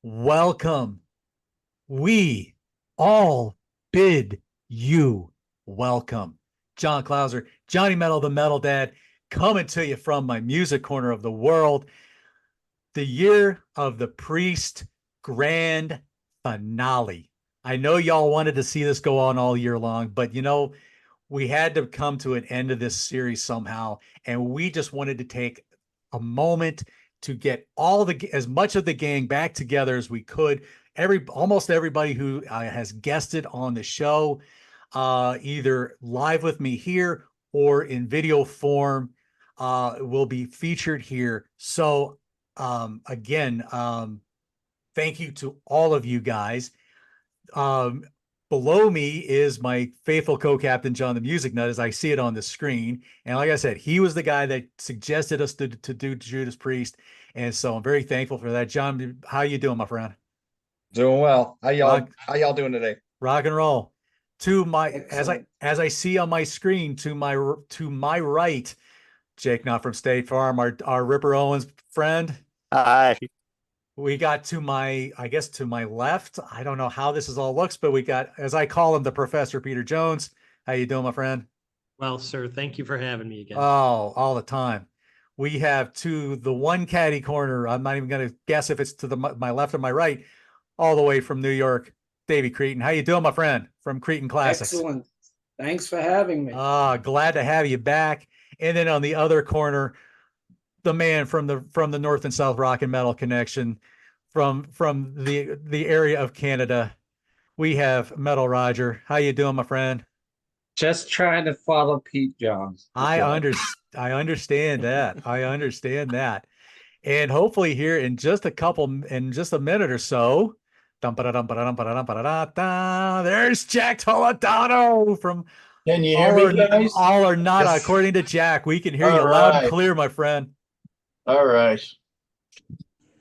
welcome. We all bid you welcome. John Clauser, Johnny Metal, the Metal Dad, coming to you from my music corner of the world. The year of the Priest grand finale. I know y'all wanted to see this go on all year long, but we had to come to an end of this series somehow, and we just wanted to take a moment to get as much of the gang back together as we could. Almost everybody who has guested on the show, either live with me here or in video form, will be featured here. So again, thank you to all of you guys. Um, Below me is my faithful co-captain, John the Music Nut, as I see it on the screen. And like I said, he was the guy that suggested us to do Judas Priest. And so I'm very thankful for that. John, how you doing, my friend? Doing well. How Rock, y'all how y'all doing today? rock and roll. To my Excellent. as I see on my screen, to my right, Jake, not from State Farm, our Ripper Owens friend. Hi. We got to I guess to my left. I don't know how this is all looks, but we got, as I call him, the Professor Peter Jones. How you doing, my friend? Well, sir, thank you for having me again. Oh, all the time. We have to the one caddy corner. I'm not even going to guess if it's to my left or my right, all the way from New York, Davey Cretan. How you doing, my friend? From Cretan Classics. Excellent. Thanks for having me. Glad to have you back. And then on the other corner, the man from the North and South Rock and Metal connection, from the area of Canada, we have Metal Roger. How you doing, my friend? Just trying to follow Pete Jones. I understand that. I understand that. And hopefully here in just a minute or so, there's Jack Toledano from Can you hear me, guys? All or Not. Yes. According to Jack, we can hear All you loud and right. clear, my friend. All right.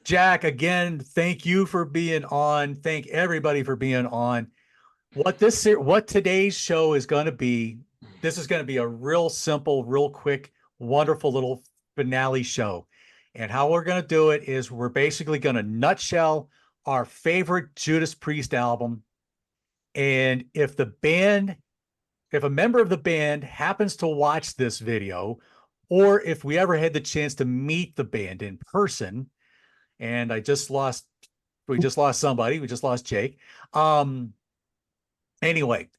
Jack, again, thank you for being on. Thank everybody for being on. What today's show is going to be, this is going to be a real simple, real quick, wonderful little finale show. And how we're going to do it is we're basically going to nutshell our favorite Judas Priest album. And if a member of the band happens to watch this video, or if we ever had the chance to meet the band in person, and we just lost somebody, we just lost Jake. Anyway,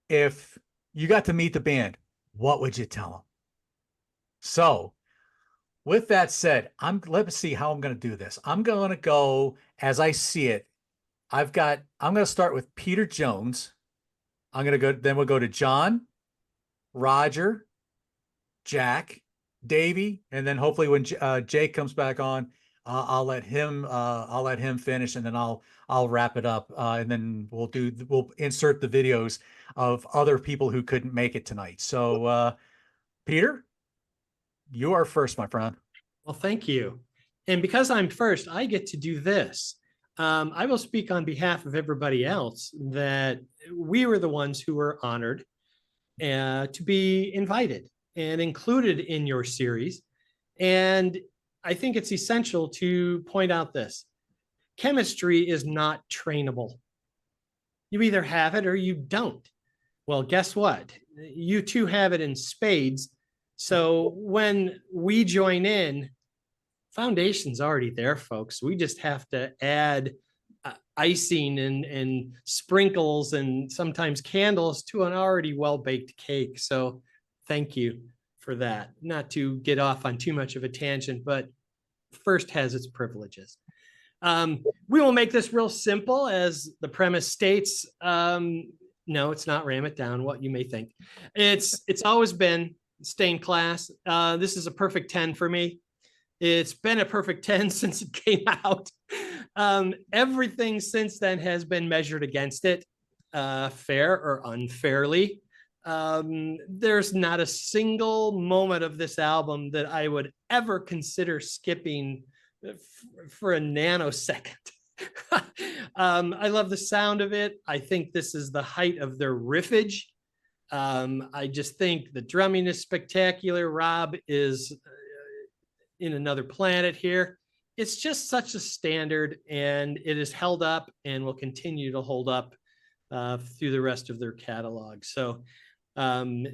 if you got to meet the band, what would you tell them? So with that said, let me see how I'm going to do this. I'm going to go as I see it. I'm going to start with Peter Jones. Then we'll go to John, Roger, Jack, Davey, and then hopefully when Jake comes back on, I'll let him finish, and then I'll wrap it up, and then we'll insert the videos of other people who couldn't make it tonight. So, Peter, you are first, my friend. Well, thank you. And because I'm first, I get to do this. I will speak on behalf of everybody else that we were the ones who were honored to be invited and included in your series. And I think it's essential to point out this. Chemistry is not trainable. You either have it or you don't. Well, guess what? You two have it in spades. So when we join in, foundation's already there, folks. We just have to add icing and sprinkles and sometimes candles to an already well-baked cake. So thank you for that. Not to get off on too much of a tangent, but first has its privileges. We will make this real simple, as the premise states. No, it's not ram it down, what you may think. It's always been stained class. This is a perfect 10 for me. It's been a perfect 10 since it came out. Everything since then has been measured against it, fair or unfairly. There's not a single moment of this album that I would ever consider skipping for a nanosecond. I love the sound of it. I think this is the height of their riffage. I just think the drumming is spectacular. Rob is in another planet here. it's just such a standard, and it has held up and will continue to hold up through the rest of their catalog. Um,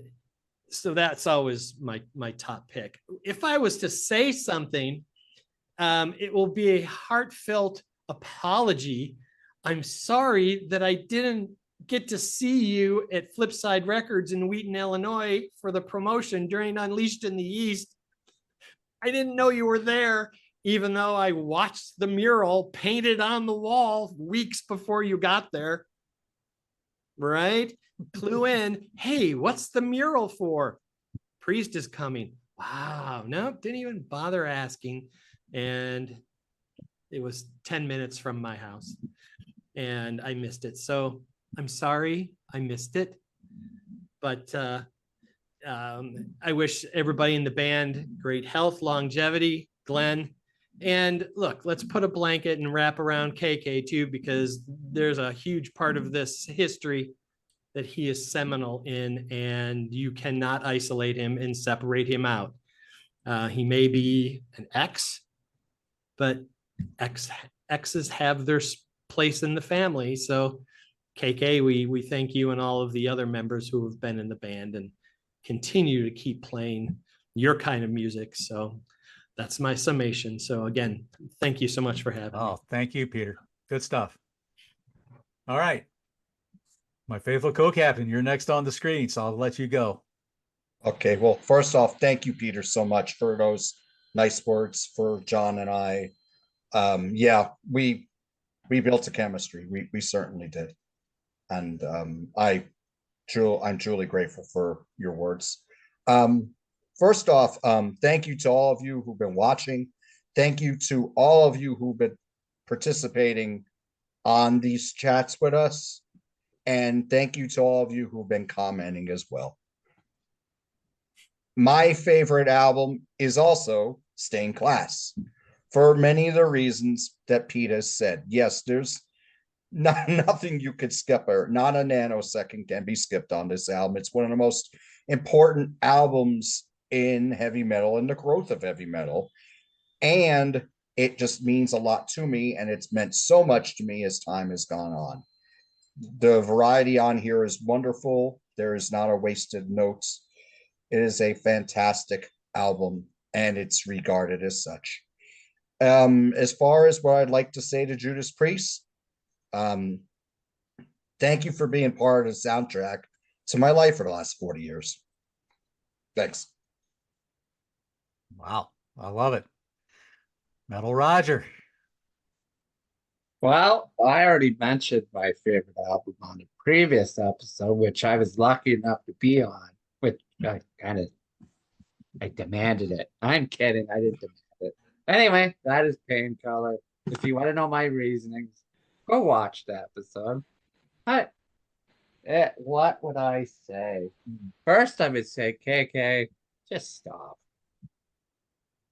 so that's always my top pick. If I was to say something, it will be a heartfelt apology. I'm sorry that I didn't get to see you at Flipside Records in Wheaton, Illinois for the promotion during Unleashed in the East. I didn't know you were there, even though I watched the mural painted on the wall weeks before you got there. Right? Clue in. Hey, what's the mural for? Priest is coming. Wow. No, didn't even bother asking. And it was 10 minutes from my house and I missed it. So I'm sorry I missed it. But I wish everybody in the band great health, longevity, Glenn. And look, let's put a blanket and wrap around KK too, because there's a huge part of this history that he is seminal in, and you cannot isolate him and separate him out. He may be an ex, but exes have their place in the family. So KK, we thank you and all of the other members who have been in the band and continue to keep playing your kind of music. So that's my summation. So again, thank you so much for having me. Oh, thank you, Peter. Good stuff. All right. My faithful co-captain, you're next on the screen, so I'll let you go. Okay, well, first off, thank you, Peter, so much for those nice words for John and I. Yeah, we built a chemistry. We certainly did. And I'm truly grateful for your words. First off, thank you to all of you who've been watching. Thank you to all of you who've been participating on these chats with us. And thank you to all of you who've been commenting as well. My favorite album is also Stained Class, for many of the reasons that Pete has said. Yes, there's nothing you could skip, or not a nanosecond can be skipped on this album. It's one of the most important albums in heavy metal and the growth of heavy metal. And it just means a lot to me, and it's meant so much to me as time has gone on. The variety on here is wonderful. There is not a wasted notes. It is a fantastic album, and it's regarded as such. As far as what I'd like to say to Judas Priest, thank you for being part of the soundtrack to my life for the last 40 years. Thanks. Wow. I love it. Metal Roger. Well, I already mentioned my favorite album on a previous episode, which I was lucky enough to be on, which I demanded it. I'm kidding. I didn't demand it. Anyway, that is Painkiller. If you want to know my reasonings, go watch the episode. What would I say? First, I would say, KK, just stop.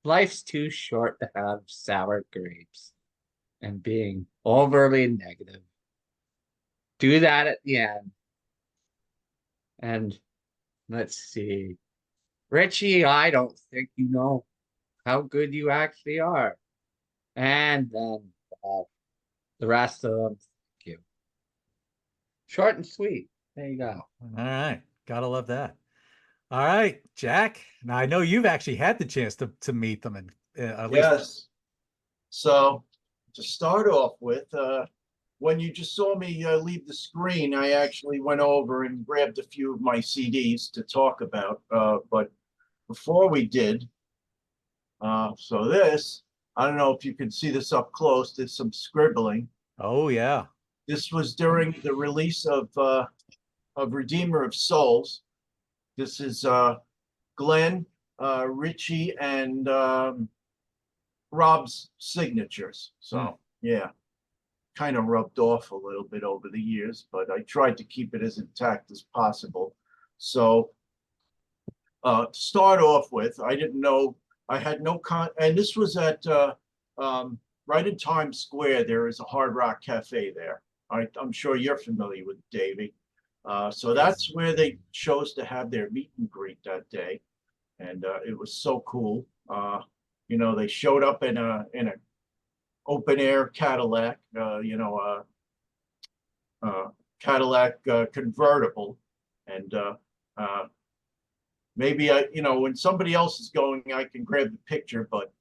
Life's too short to have sour grapes and being overly negative. Do that at the end. And let's see. Richie, I don't think you know how good you actually are. And then the rest of them, thank you. Short and sweet. There you go. All right. Gotta love that. All right, Jack. Now I know you've actually had the chance to meet them, and at least Yes. So to start off with, when you just saw me leave the screen, I actually went over and grabbed a few of my CDs to talk about. But before we did, so this, I don't know if you can see this up close. There's some scribbling. oh yeah. This was during the release of Redeemer of Souls. This is Glenn, Richie, and Rob's signatures. So yeah, kind of rubbed off a little bit over the years, but I tried to keep it as intact as possible. So to start off with, I didn't know, I had no and this was at right in Times Square. There is a Hard Rock Cafe there. I'm sure you're familiar with Davey. So that's where they chose to have their meet and greet that day, and it was so cool. You know, they showed up in a open air Cadillac, Cadillac convertible, and maybe when somebody else is going, I can grab the picture, but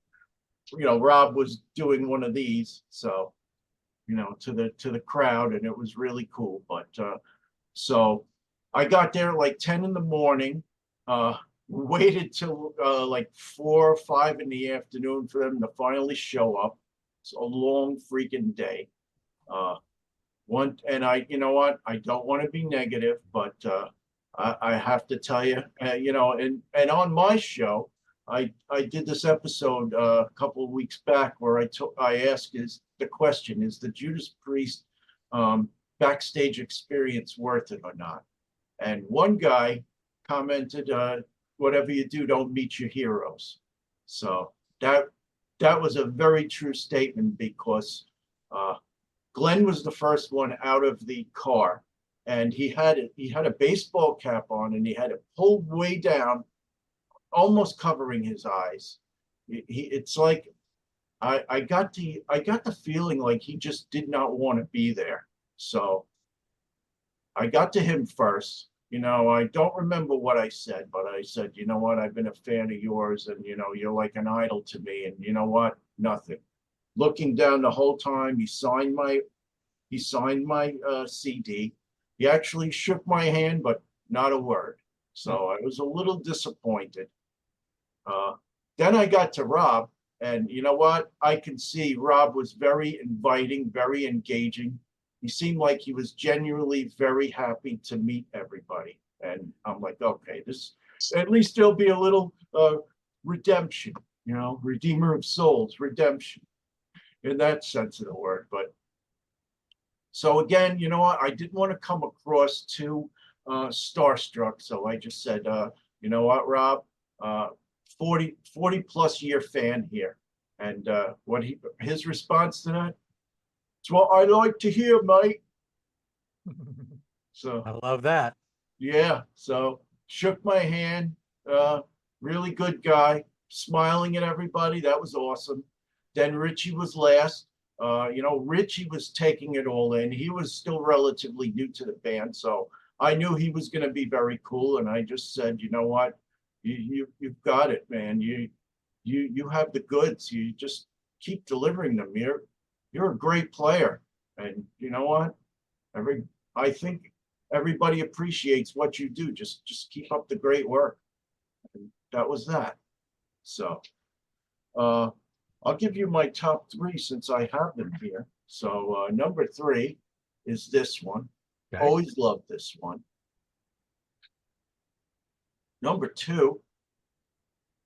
Rob was doing one of these, so to the crowd, and it was really cool. But so I got there like 10 in the morning, waited till like 4 or 5 in the afternoon for them to finally show up. It's a long freaking day. And you know what, I don't want to be negative, but I have to tell you, and on my show, I did this episode a couple of weeks back where I asked the question, is the Judas Priest backstage experience worth it or not? And one guy commented, whatever you do, don't meet your heroes. So that was a very true statement, because Glenn was the first one out of the car, and he had a baseball cap on, and he had it pulled way down, almost covering his eyes. It's like I got the feeling like he just did not want to be there. So I got to him first. I don't remember what I said, but I said, you know what, I've been a fan of yours, and you're like an idol to me. And you know what? Nothing. Looking down the whole time, he signed my CD. He actually shook my hand, but not a word. So I was a little disappointed. Then I got to Rob, and you know what? I can see Rob was very inviting, very engaging. He seemed like he was genuinely very happy to meet everybody. And I'm like, okay, at least there'll be a little redemption, Redeemer of souls, redemption in that sense of the word. But so again, you know what? I didn't want to come across too starstruck. So I just said, you know what, Rob, 40 plus year fan here. And his response to that, it's what I like to hear, mate. So I love that. yeah, so shook my hand, really good guy, smiling at everybody. That was awesome. Then Richie was last. Richie was taking it all in. He was still relatively new to the band, so I knew he was going to be very cool. And I just said, you know what, you've got it, man. You have the goods. You just keep delivering them. You're a great player, and you know what, I think everybody appreciates what you do. Just keep up the great work. And that was that. So I'll give you my top 3 since I have them here. So number 3 is this one. Okay. Always loved this one. Number 2,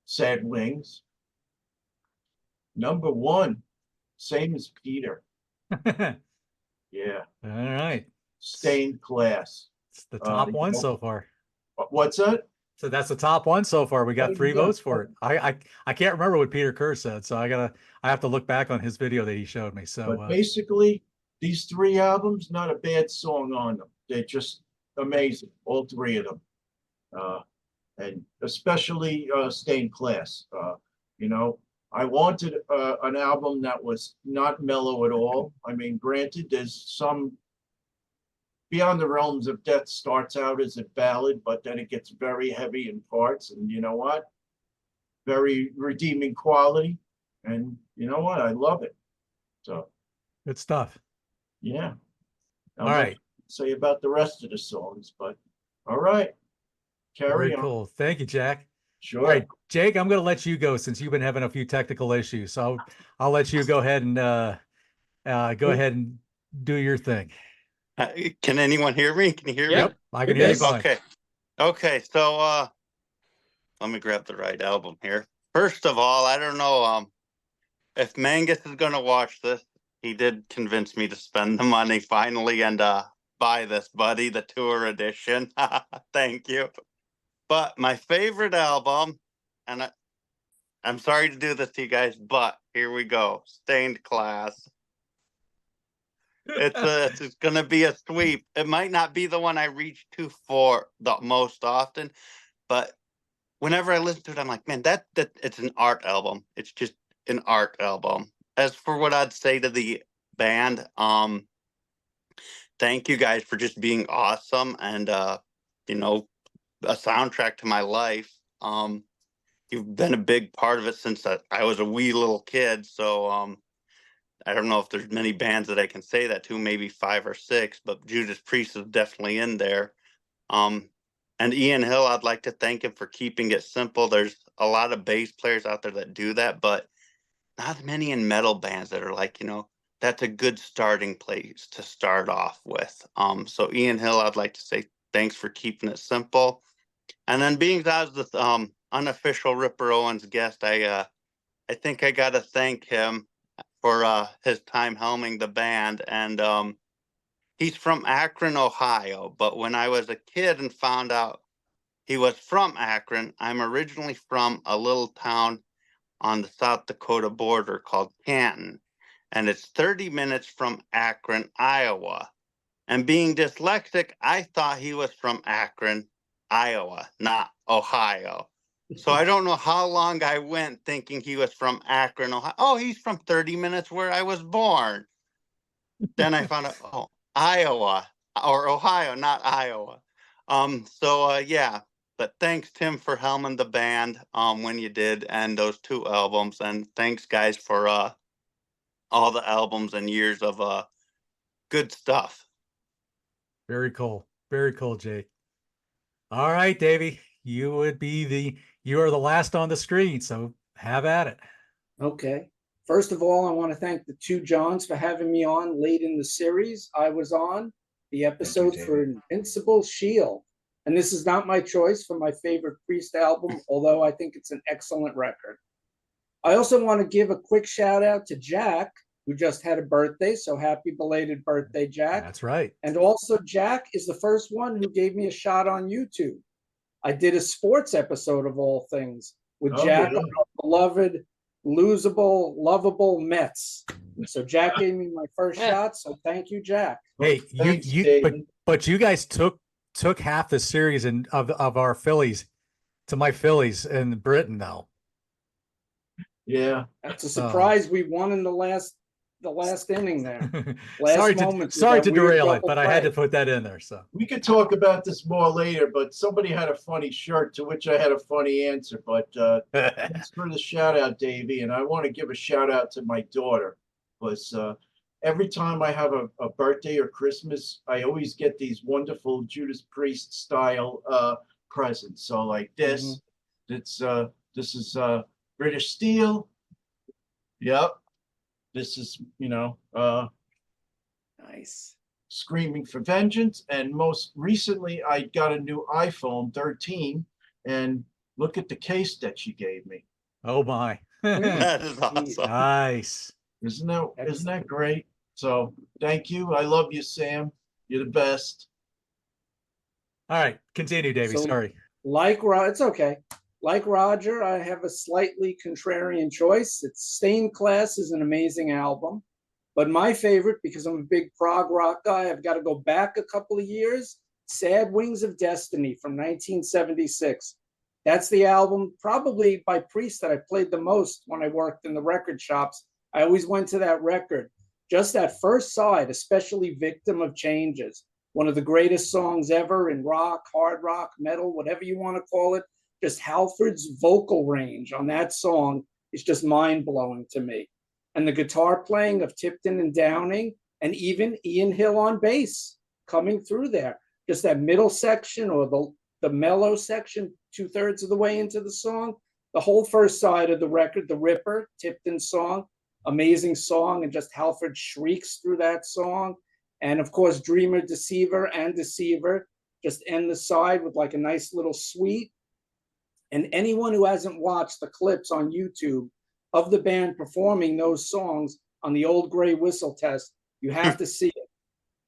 Sad Wings. Number 1, same as Peter. Yeah. All right. Stained Glass. It's the top one so far. What's that? So that's the top one so far. We got 3 Yeah. votes for it. I can't remember what Peter Kerr said, so I have to look back on his video that he showed me. So But basically, these 3 albums, not a bad song on them. They're just amazing, all 3 of them. And especially Stained Glass. I wanted an album that was not mellow at all. I mean, granted, there's some Beyond the Realms of Death starts out as a ballad, but then it gets very heavy in parts. And you know what? Very redeeming quality. And you know what? I love it. So good stuff. yeah. All right. Say about the rest of the songs, but all right. Carry Very on. cool. Thank you, Jack. Sure. All right, Jake, I'm going to let you go since you've been having a few technical issues. So I'll let you go ahead and do your thing. Can anyone hear me? Can you hear Yep, me? I can hear you fine. Okay. So let me grab the right album here. First of all, I don't know if Mangus is going to watch this. He did convince me to spend the money finally and buy this, buddy, the tour edition. Thank you. But my favorite album, and I'm sorry to do this to you guys, but here we go. Stained Glass. It's going to be a sweep. It might not be the one I reach to for the most often, but whenever I listen to it, I'm like, man, that it's an art album. It's just an art album. as for what I'd say to the band, thank you guys for just being awesome and you know, a soundtrack to my life. You've been a big part of it since I was a wee little kid. So I don't know if there's many bands that I can say that to, maybe 5 or 6, but Judas Priest is definitely in there. Um, and Ian Hill, I'd like to thank him for keeping it simple. There's a lot of bass players out there that do that, but not many in metal bands that are like, that's a good starting place to start off with. So Ian Hill, I'd like to say thanks for keeping it simple. And then being that I was the unofficial Ripper Owens guest, I think I gotta thank him for his time helming the band. And he's from Akron, Ohio. But when I was a kid and found out he was from Akron, I'm originally from a little town on the South Dakota border called Canton. And it's 30 minutes from Akron, Iowa. And being dyslexic, I thought he was from Akron, Iowa, not Ohio. So I don't know how long I went thinking he was from Akron, Ohio. Oh, he's from 30 minutes where I was born. Then I found out, oh, Iowa or Ohio, not Iowa. Yeah. But thanks, Tim, for helming the band when you did, and those 2 albums. And thanks, guys, for all the albums and years of good stuff. Very cool. Very cool, Jay. All right, Davey. You are the last on the screen, so have at it. Okay. First of all, I want to thank the 2 Johns for having me on late in the series. I was on the episode for Invincible Shield. And this is not my choice for my favorite Priest album, although I think it's an excellent record. I also want to give a quick shout out to Jack, who just had a birthday. So happy belated birthday, Jack. That's right. And also, Jack is the first one who gave me a shot on YouTube. I did a sports episode of all things with Jack on our beloved, losable, lovable Mets. So Jack gave me my first shot. So thank you, Jack. Hey, Thanks, but you guys took half the series of our Phillies to my Phillies in Britain now. Yeah. That's a surprise. We won in the last inning there. sorry to derail it, but I had to put that in there. So We could talk about this more later, but somebody had a funny shirt to which I had a funny answer. But thanks for the shout out, Davey. And I want to give a shout out to my daughter, because every time I have a birthday or Christmas, I always get these wonderful Judas Priest style presents. So like this, this is British Steel. Yep. This is, nice. Screaming for Vengeance. And most recently, I got a new iPhone 13, and look at the case that she gave me. Oh my. That is awesome. Nice. Isn't that great? So thank you. I love you, Sam. You're the best. All right, continue, Davey. So, Sorry. It's okay. Like Roger, I have a slightly contrarian choice. Stained Class is an amazing album, but my favorite, because I'm a big prog rock guy, I've got to go back a couple of years. Sad Wings of Destiny from 1976. That's the album, probably by Priest, that I played the most when I worked in the record shops. I always went to that record. Just that first side, especially Victim of Changes, one of the greatest songs ever in rock, hard rock, metal, whatever you want to call it. Just Halford's vocal range on that song is just mind-blowing to me. And the guitar playing of Tipton and Downing, and even Ian Hill on bass coming through there. Just that middle section, or the mellow section, 2/3 of the way into the song. The whole first side of the record, The Ripper, Tipton's song, amazing song, and just Halford shrieks through that song. And of course, Dreamer, Deceiver, and Deceiver just end the side with like a nice little suite. And anyone who hasn't watched the clips on YouTube of the band performing those songs on the Old Gray Whistle Test, you have to see it.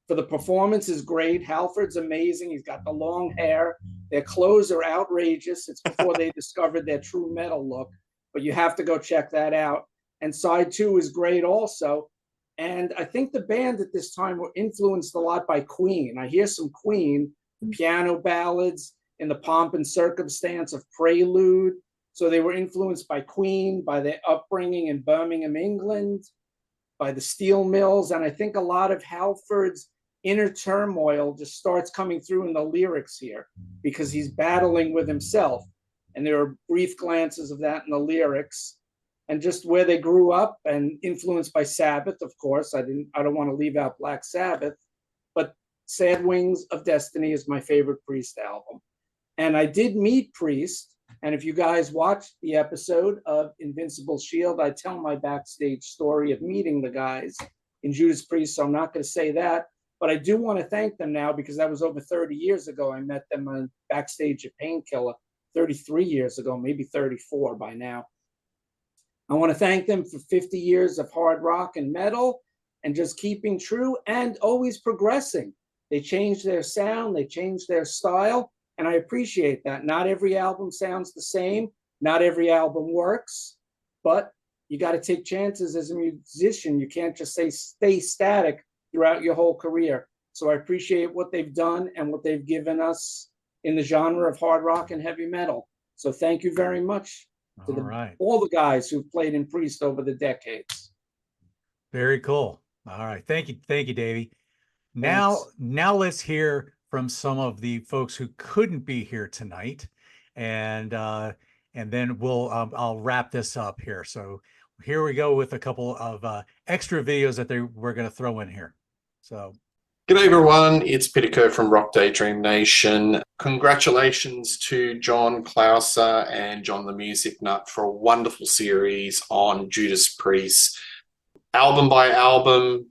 For the performance is great. Halford's amazing. He's got the long hair. Their clothes are outrageous. It's before they discovered their true metal look, but you have to go check that out. And side 2 is great also. And I think the band at this time were influenced a lot by Queen. I hear some Queen, the piano ballads, in the pomp and circumstance of Prelude. So they were influenced by Queen, by their upbringing in Birmingham, England. by the steel mills. And I think a lot of Halford's inner turmoil just starts coming through in the lyrics here because he's battling with himself. And there are brief glances of that in the lyrics and just where they grew up and influenced by Sabbath, of course. I don't want to leave out Black Sabbath, but Sad Wings of Destiny is my favorite Priest album. And I did meet Priest. And if you guys watched the episode of Invincible Shield, I tell my backstage story of meeting the guys in Judas Priest. So I'm not going to say that, but I do want to thank them now because that was over 30 years ago. I met them on backstage at Painkiller 33 years ago, maybe 34 by now. I want to thank them for 50 years of hard rock and metal and just keeping true and always progressing. They changed their sound, they changed their style, and I appreciate that. Not every album sounds the same, not every album works, but you got to take chances as a musician. You can't just stay static throughout your whole career. So I appreciate what they've done and what they've given us in the genre of hard rock and heavy metal. So thank you very much to all the guys who've played in Priest over the decades. Very cool. All right. Thank you, Davey. Now let's hear from some of the folks who couldn't be here tonight. And then I'll wrap this up here. So here we go with a couple of extra videos that we're going to throw in here. So G'day everyone, it's Peter Kerr from Rock Daydream Nation. Congratulations to John Clauser and John the Music Nut for a wonderful series on Judas Priest. Album by album,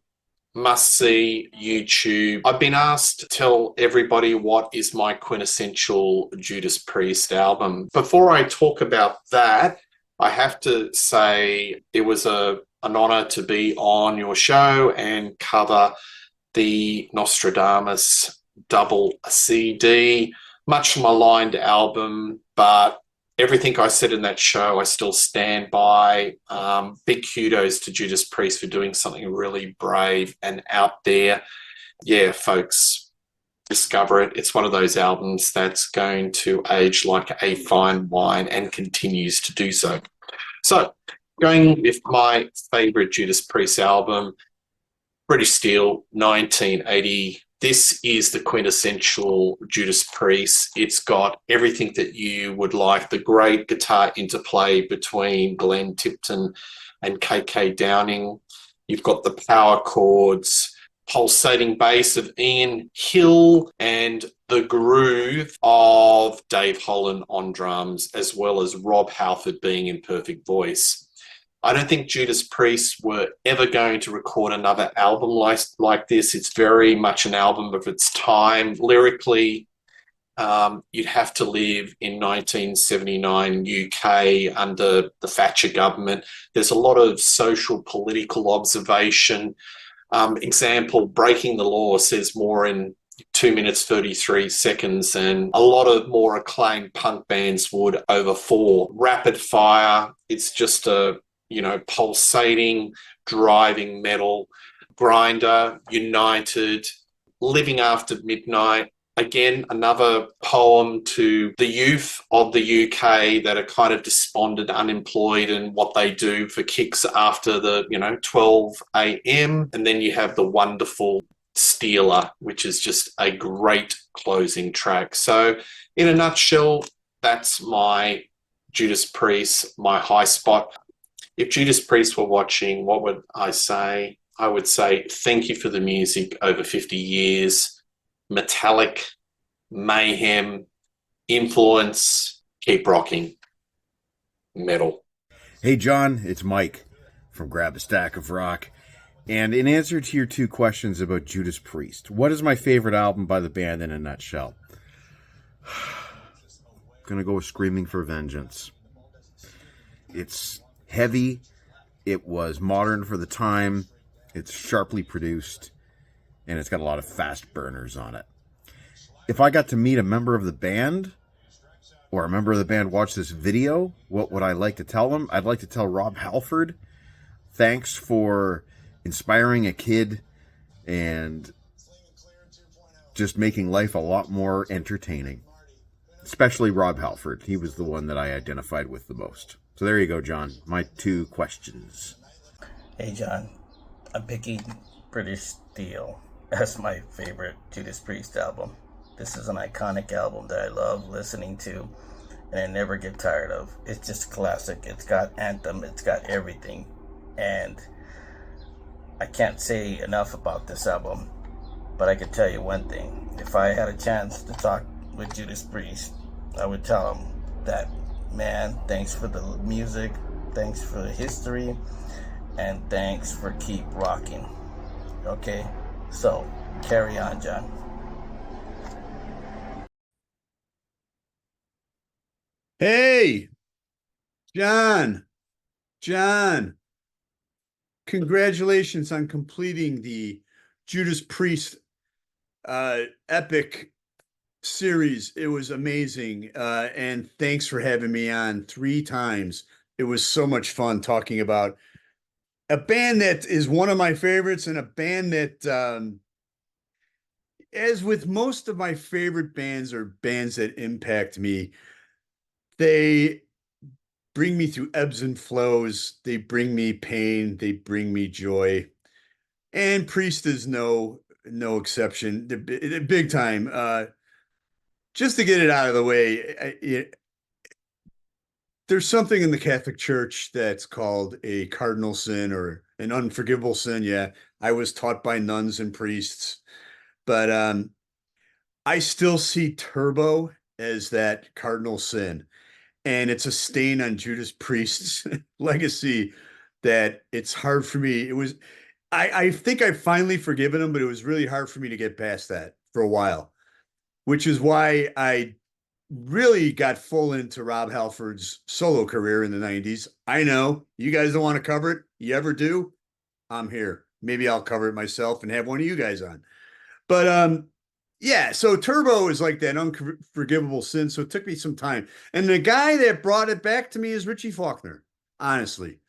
must see YouTube. I've been asked to tell everybody what is my quintessential Judas Priest album. Before I talk about that, I have to say it was an honor to be on your show and cover the Nostradamus double CD, much maligned album, but everything I said in that show I still stand by. Big kudos to Judas Priest for doing something really brave and out there. Yeah, folks, discover it. It's one of those albums that's going to age like a fine wine and continues to do so. So, going with my favorite Judas Priest album, British Steel, 1980. This is the quintessential Judas Priest. It's got everything that you would like. The great guitar interplay between Glenn Tipton and KK Downing. You've got the power chords, pulsating bass of Ian Hill, and the groove of Dave Holland on drums, as well as Rob Halford being in perfect voice. I don't think Judas Priest were ever going to record another album like this. It's very much an album of its time. Lyrically, you'd have to live in 1979 UK under the Thatcher government. There's a lot of social, political observation. Example, Breaking the Law says more in 2 minutes, 33 seconds, and a lot of more acclaimed punk bands would over 4. Rapid Fire, it's just a pulsating, driving metal. Grinder, United, Living After Midnight. Again, another poem to the youth of the UK that are kind of despondent, unemployed, and what they do for kicks after the, 12 a.m. And then you have the wonderful Stealer, which is just a great closing track. So in a nutshell, that's my Judas Priest, my high spot. If Judas Priest were watching, what would I say? I would say thank you for the music over 50 years. Metallic, mayhem, influence, keep rocking. Metal. Hey, John, it's Mike from Grab a Stack of Rock. And in answer to your 2 questions about Judas Priest, what is my favorite album by the band in a nutshell? Gonna go with Screaming for Vengeance. It's heavy, it was modern for the time, it's sharply produced, and it's got a lot of fast burners on it. If I got to meet a member of the band, or a member of the band watch this video, what would I like to tell them? I'd like to tell Rob Halford, thanks for inspiring a kid and just making life a lot more entertaining. Especially Rob Halford. He was the one that I identified with the most. So there you go, John. My 2 questions. Hey, John. I'm picking British Steel as my favorite Judas Priest album. This is an iconic album that I love listening to and I never get tired of. It's just classic. It's got anthem, it's got everything. And I can't say enough about this album, but I can tell you one thing. If I had a chance to talk with Judas Priest, I would tell him that, man, thanks for the music, thanks for the history, and thanks for keep rocking. Okay? So, carry on, John. Hey, John, congratulations on completing the Judas Priest epic series. It was amazing. And thanks for having me on 3 times. It was so much fun talking about a band that is one of my favorites and a band that, as with most of my favorite bands or bands that impact me, they bring me through ebbs and flows. They bring me pain. They bring me joy. And Priest is no exception. The big time. Just to get it out of the way, there's something in the Catholic Church that's called a cardinal sin or an unforgivable sin. Yeah, I was taught by nuns and priests, but I still see Turbo as that cardinal sin, and it's a stain on Judas Priest's legacy that it's hard for me. It was, I think I finally forgiven him, but it was really hard for me to get past that for a while, which is why I really got full into Rob Halford's solo career in the 90s. I know you guys don't want to cover it. You ever do? I'm here. Maybe I'll cover it myself and have one of you guys on. But yeah, so Turbo is like that unforgivable sin. So it took me some time. And the guy that brought it back to me is Richie Faulkner, honestly.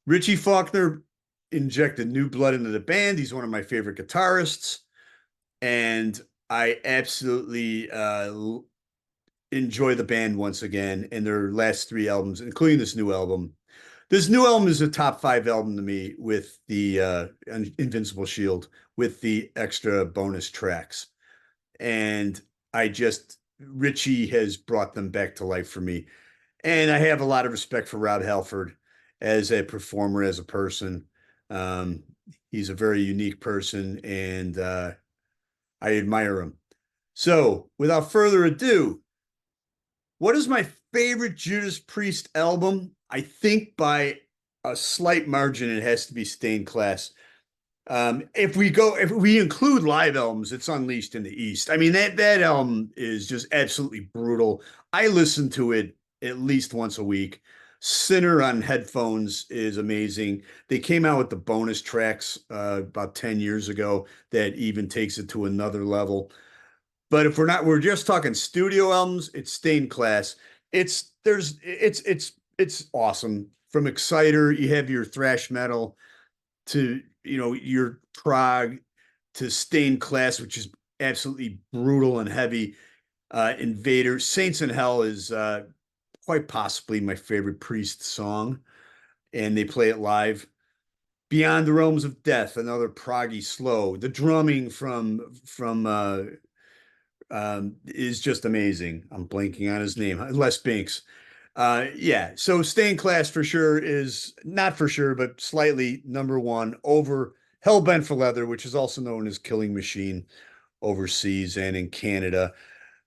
Richie Faulkner injected new blood into the band. He's one of my favorite guitarists. And I absolutely enjoy the band once again and their last 3 albums, including this new album. This new album is a top 5 album to me with the Invincible Shield, with the extra bonus tracks. And Richie has brought them back to life for me. And I have a lot of respect for Rob Halford as a performer, as a person. He's a very unique person, and I admire him. So, without further ado, what is my favorite Judas Priest album? I think by a slight margin, it has to be Stained Class. If we include live albums, it's Unleashed in the East. I mean, that album is just absolutely brutal. I listen to it at least once a week. Sinner on headphones is amazing. They came out with the bonus tracks about 10 years ago that even takes it to another level. But if we're just talking studio albums, it's Stained Class. It's awesome. From Exciter, you have your thrash metal to your prog to Stained Class, which is absolutely brutal and heavy. Invader, Saints in Hell is quite possibly my favorite Priest song, and they play it live. Beyond the Realms of Death, another proggy slow. The drumming from is just amazing. I'm blanking on his name. Les Binks. Yeah, so Stained Class for sure is not for sure, but slightly number 1 over Hellbent for Leather, which is also known as Killing Machine overseas and in Canada.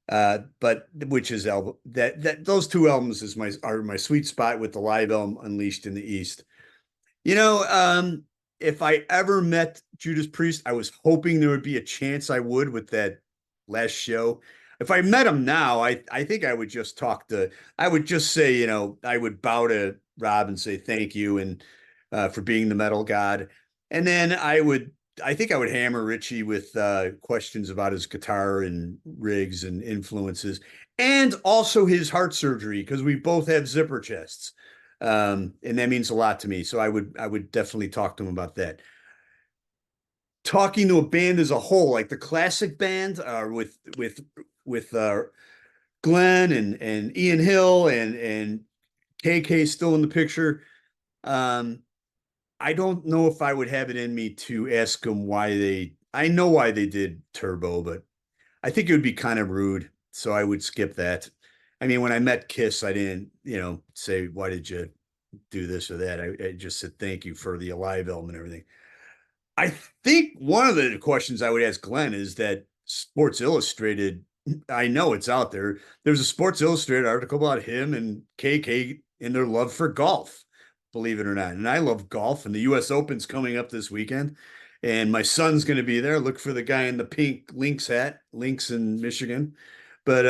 But which is album that those 2 albums are my sweet spot with the live album Unleashed in the East. If I ever met Judas Priest, I was hoping there would be a chance I would with that last show. If I met him now, I think I would just I would just say, I would bow to Rob and say thank you and for being the metal god. And then I think I would hammer Richie with questions about his guitar and rigs and influences, and also his heart surgery, because we both have zipper chests. And that means a lot to me. So I would definitely talk to him about that. Talking to a band as a whole, like the classic band, with Glenn and Ian Hill and KK still in the picture. I I don't know if I would have it in me to ask them why I know why they did Turbo, but I think it would be kind of rude. So I would skip that. I mean, when I met Kiss, I didn't, say, why did you do this or that? I just said, thank you for the Alive album and everything. I think one of the questions I would ask Glenn is that Sports Illustrated, I know it's out there. There's a Sports Illustrated article about him and KK and their love for golf, believe it or not. And I love golf, and the US Open's coming up this weekend. And my son's going to be there. Look for the guy in the pink Lynx hat, Lynx in Michigan. But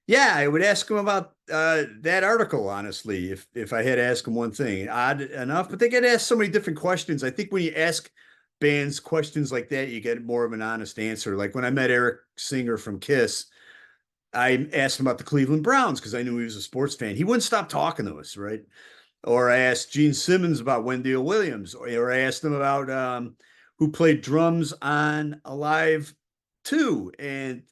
yeah, I would ask him about that article, honestly, if I had to ask him one thing. Odd enough, but they get asked so many different questions. I think when you ask bands questions like that, you get more of an honest answer. Like when I met Eric Singer from Kiss, I asked him about the Cleveland Browns because I knew he was a sports fan. He wouldn't stop talking to us, right? Or I asked Gene Simmons about Wendell Williams, or I asked him about who played drums on Alive 2. And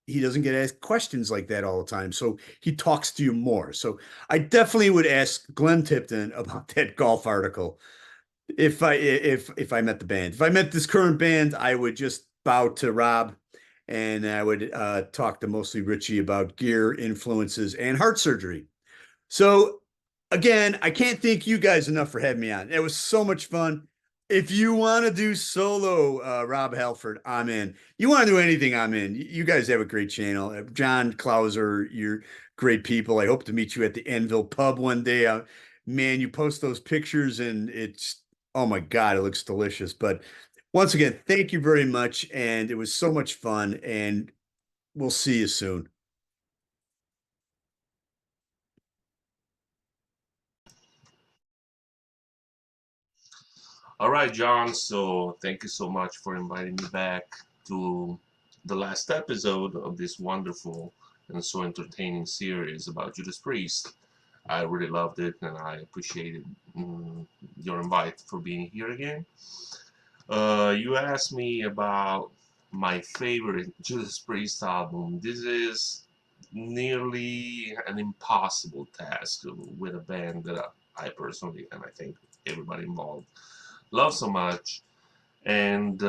he doesn't get asked questions like that all the time. So he talks to you more. So I definitely would ask Glenn Tipton about that golf article if I met the band. If I met this current band, I would just bow to Rob, and I would talk to mostly Richie about gear, influences, and heart surgery. So again, I can't thank you guys enough for having me on. It was so much fun. If you want to do solo, Rob Halford, I'm in. You want to do anything, I'm in. You guys have a great channel. John Clauser, you're great people. I hope to meet you at the Enville Pub one day. Man, you post those pictures and oh my God, it looks delicious. But once again, thank you very much. And it was so much fun. And we'll see you soon. All right, John. So thank you so much for inviting me back to the last episode of this wonderful and so entertaining series about Judas Priest. I really loved it, and I appreciated your invite for being here again. You asked me about my favorite Judas Priest album. This is nearly an impossible task with a band that I personally, and I think everybody involved, love so much, and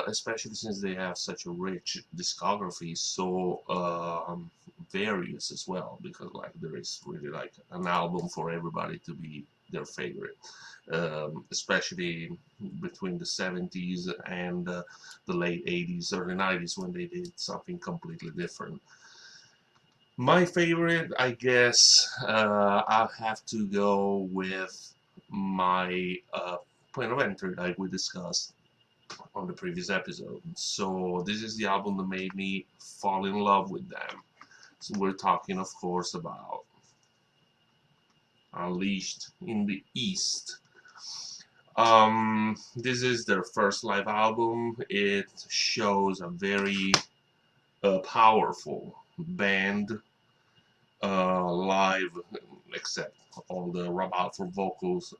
especially since they have such a rich discography, so various as well, because like there is really like an album for everybody to be their favorite, especially between the 70s and the late 80s, early 90s, when they did something completely different. My favorite, I guess, I'll have to go with my point of entry, like we discussed on the previous episode. So this is the album that made me fall in love with them. So we're talking, of course, about Unleashed in the East. This is their first live album. It shows a very powerful band live, except all the Rob Halford vocals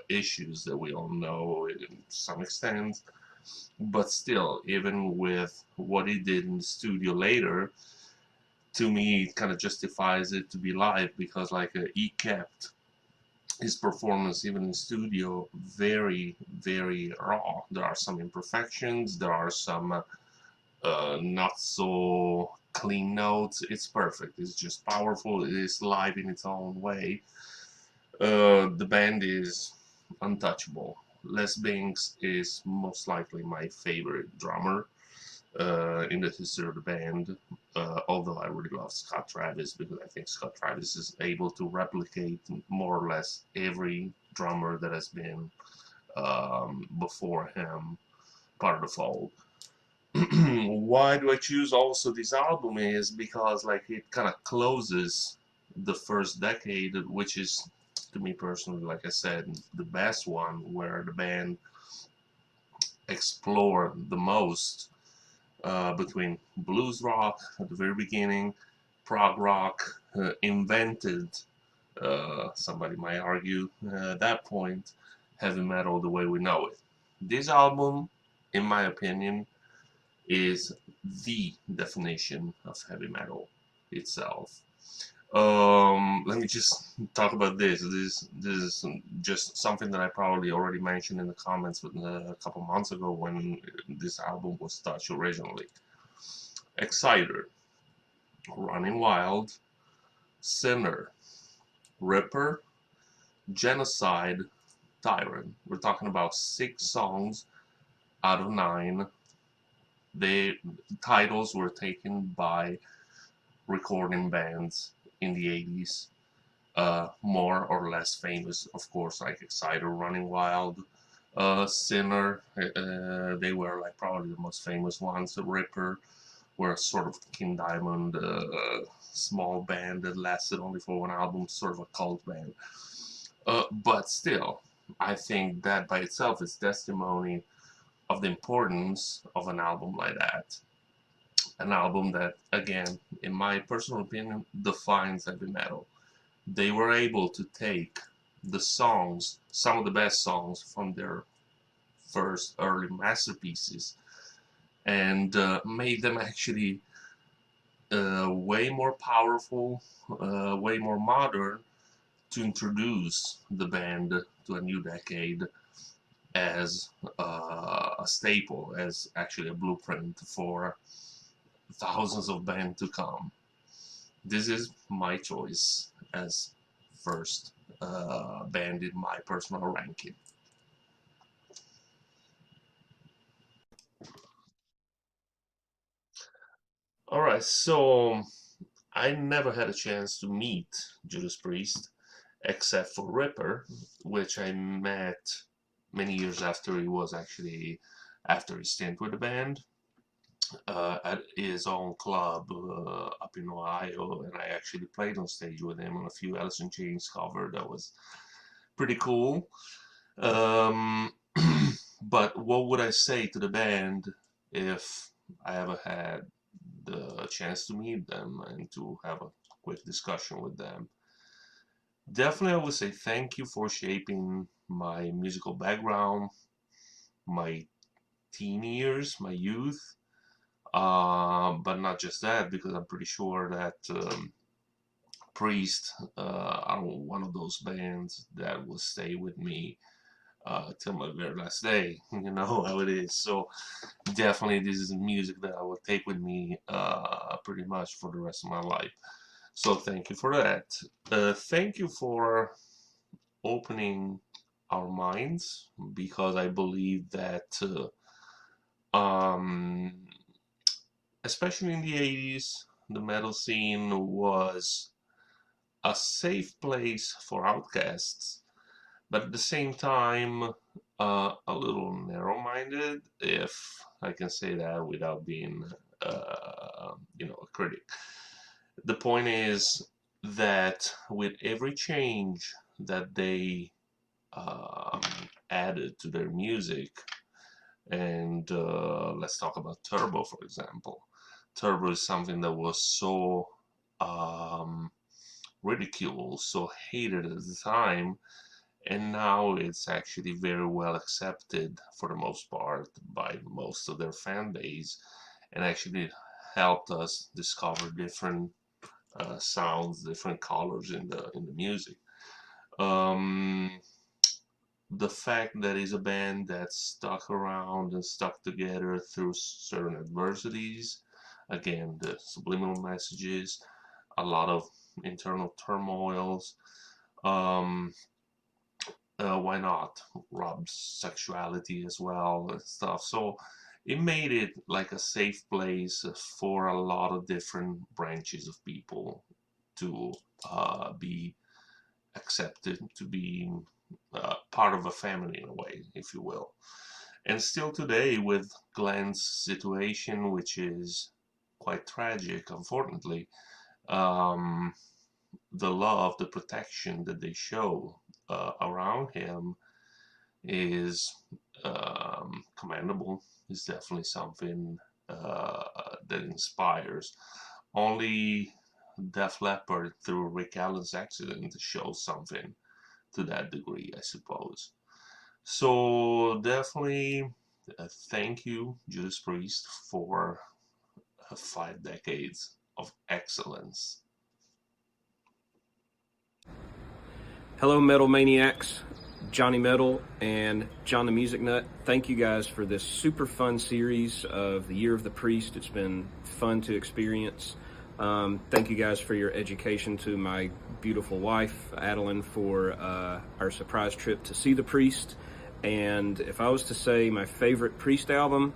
issues that we all know to some extent. But still, even with what he did in the studio later, to me, it kind of justifies it to be live, because like he kept his performance even in studio very, very raw. There are some imperfections, there are some not so clean notes. It's perfect. It's just powerful. It is live in its own way. The band is untouchable. Les Binks is most likely my favorite drummer in the history of the band, although I really love Scott Travis, because I think Scott Travis is able to replicate more or less every drummer that has been before him part of the fold. Why do I choose also this album is because like it kind of closes the first decade, which is to me personally, like I said, the best one, where the band explored the most between blues rock at the very beginning, prog rock, invented, somebody might argue at that point, heavy metal the way we know it. This album, in my opinion, is the definition of heavy metal itself. Let me just talk about this. This is just something that I probably already mentioned in the comments a couple months ago when this album was touched originally. Exciter, Running Wild, Sinner, Ripper, Genocide, Tyrant. We're talking about 6 songs out of 9. The titles were taken by recording bands in the 80s. More or less famous, of course, like Exciter, Running Wild, Sinner. They were like probably the most famous ones. The Ripper were sort of King Diamond, small band that lasted only for 1 album, sort of a cult band. But still, I think that by itself is testimony of the importance of an album like that. An album that, again, in my personal opinion, defines heavy metal. They were able to take the songs, some of the best songs from their first early masterpieces, and made them actually way more powerful, way more modern, to introduce the band to a new decade as a staple, as actually a blueprint for thousands of bands to come. This is my choice as first band in my personal ranking. Alright, so I never had a chance to meet Judas Priest except for Ripper, which I met many years after he was actually after his stint with the band. At his own club up in Ohio, and I actually played on stage with him on a few Alice in Chains cover. That was pretty cool. But what would I say to the band if I ever had the chance to meet them and to have a quick discussion with them? Definitely, I would say thank you for shaping my musical background, my teen years, my youth. But not just that, because I'm pretty sure that Priest are one of those bands that will stay with me till my very last day. You know how it is. So definitely, this is music that I will take with me pretty much for the rest of my life. So thank you for that. Thank you for opening our minds, because I believe that especially in the 80s, the metal scene was a safe place for outcasts, but at the same time, a little narrow-minded, if I can say that without being, a critic. The point is that with every change that they added to their music, and let's talk about Turbo, for example. Turbo is something that was so ridiculed, so hated at the time, and now it's actually very well accepted for the most part by most of their fan base, and actually helped us discover different sounds, different colors in the music. The fact that it's a band that stuck around and stuck together through certain adversities, again, the subliminal messages, a lot of internal turmoils. Why not Rob's sexuality as well and stuff? So it made it like a safe place for a lot of different branches of people to be accepted, to be part of a family in a way, if you will. And still today, with Glenn's situation, which is quite tragic, unfortunately, the love, the protection that they show around him is commendable. It's definitely something that inspires. Only Def Leppard, through Rick Allen's accident, shows something to that degree, I suppose. So definitely thank you, Judas Priest, for 5 decades of excellence. Hello, Metal Maniacs. Johnny Metal and John the Music Nut. Thank you guys for this super fun series of the Year of the Priest. It's been fun to experience. Thank you guys for your education, to my beautiful wife, Adeline, for our surprise trip to see the Priest. And if I was to say my favorite Priest album,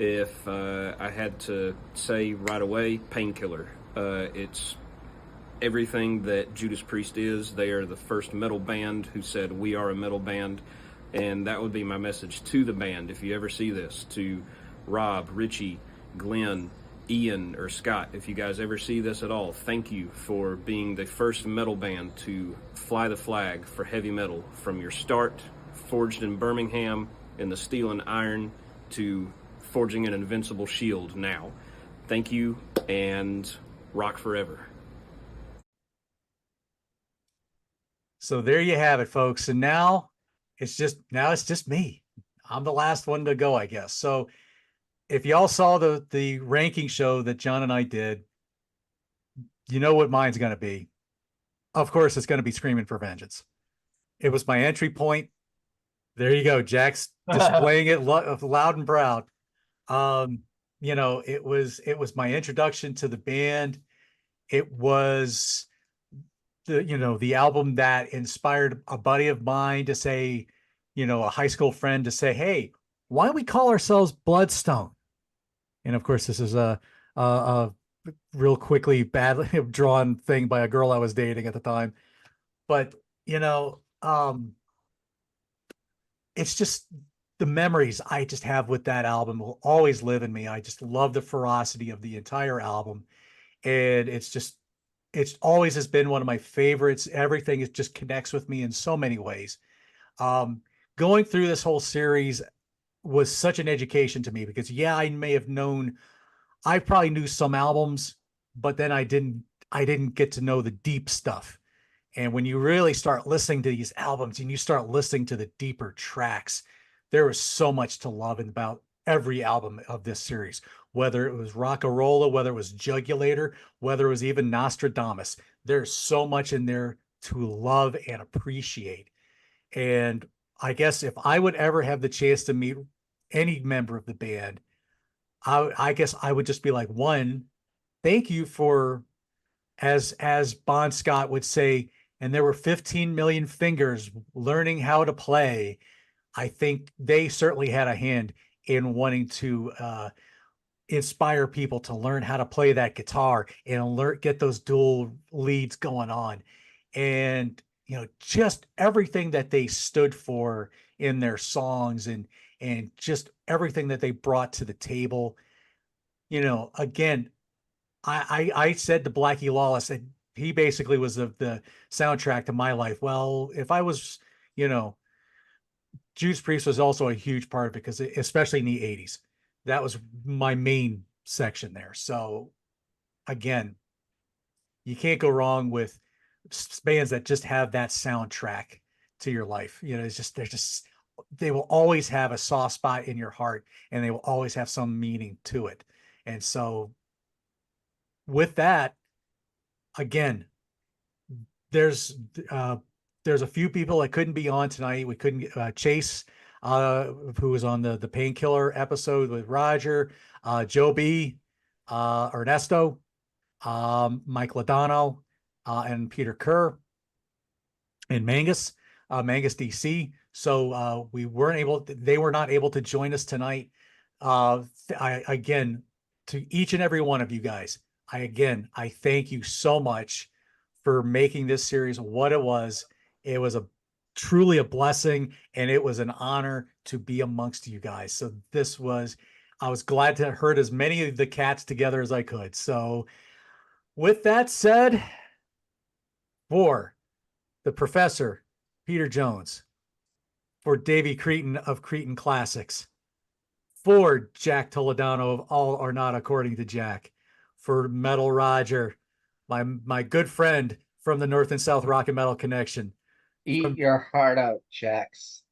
if I had to say right away, Painkiller. It's everything that Judas Priest is. They are the first metal band who said, we are a metal band. And that would be my message to the band, if you ever see this, to Rob, Richie, Glenn, Ian, or Scott. If you guys ever see this at all, thank you for being the first metal band to fly the flag for heavy metal, from your start, forged in Birmingham in the steel and iron, to forging an invincible shield now. Thank you, and rock forever. So there you have it, folks. And now it's just me. I'm the last one to go, I guess. So if y'all saw the ranking show that John and I did, you know what mine's going to be. Of course, it's going to be Screaming for Vengeance. It was my entry point. There you go. Jack's displaying it loud and proud. It was my introduction to the band. It was the album that inspired a buddy of mine to say, a high school friend to say, hey, why don't we call ourselves Bloodstone? And of course, this is a real quickly badly drawn thing by a girl I was dating at the time. But, it's just the memories I just have with that album will always live in me. I just love the ferocity of the entire album. And it's always has been one of my favorites. Everything it just connects with me in so many ways. Going through this whole series was such an education to me, because I probably knew some albums, but then I didn't get to know the deep stuff. And when you really start listening to these albums and you start listening to the deeper tracks, there was so much to love about every album of this series, whether it was Rockarola, whether it was Jugulator, whether it was even Nostradamus. There's so much in there to love and appreciate. And I guess if I would ever have the chance to meet any member of the band, I guess I would just be like, one, thank you for, as Bon Scott would say, and there were 15 million fingers learning how to play. I think they certainly had a hand in wanting to inspire people to learn how to play that guitar and get those dual leads going on. And, just everything that they stood for in their songs, and just everything that they brought to the table. Again, I said to Blackie Lawless that he basically was the soundtrack to my life. Well, if I was, Judas Priest was also a huge part of it, because especially in the 80s, that was my main section there. So again, you can't go wrong with bands that just have that soundtrack to your life. They will always have a soft spot in your heart, and they will always have some meaning to it. And so with that, again, there's a few people that couldn't be on tonight. We couldn't Chase, who was on the Painkiller episode with Roger, Joe B, Ernesto, Mike Ladano, and Peter Kerr, and Mangus DC. So they were not able to join us tonight. Again, to each and every one of you guys, I thank you so much for making this series what it was. It was truly a blessing, and it was an honor to be amongst you guys. So I was glad to herd as many of the cats together as I could. So with that said, for the Professor, Peter Jones, for Davey Cretin of Cretin Classics, for Jack Toledano of All or Not According to Jack, for Metal Roger, my good friend from the North and South Rock and Metal Connection. Eat your heart out, Jax.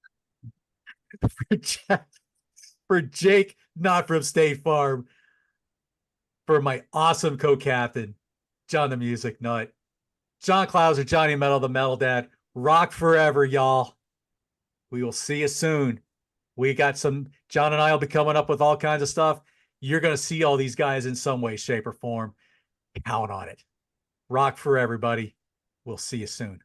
For Jake, not from State Farm, for my awesome co-captain, John the Music Nut, John Klauser, Johnny Metal, the Metal Dad. Rock forever, y'all. We will see you soon. We got John and I will be coming up with all kinds of stuff. You're going to see all these guys in some way, shape, or form. Count on it. Rock for everybody. We'll see you soon.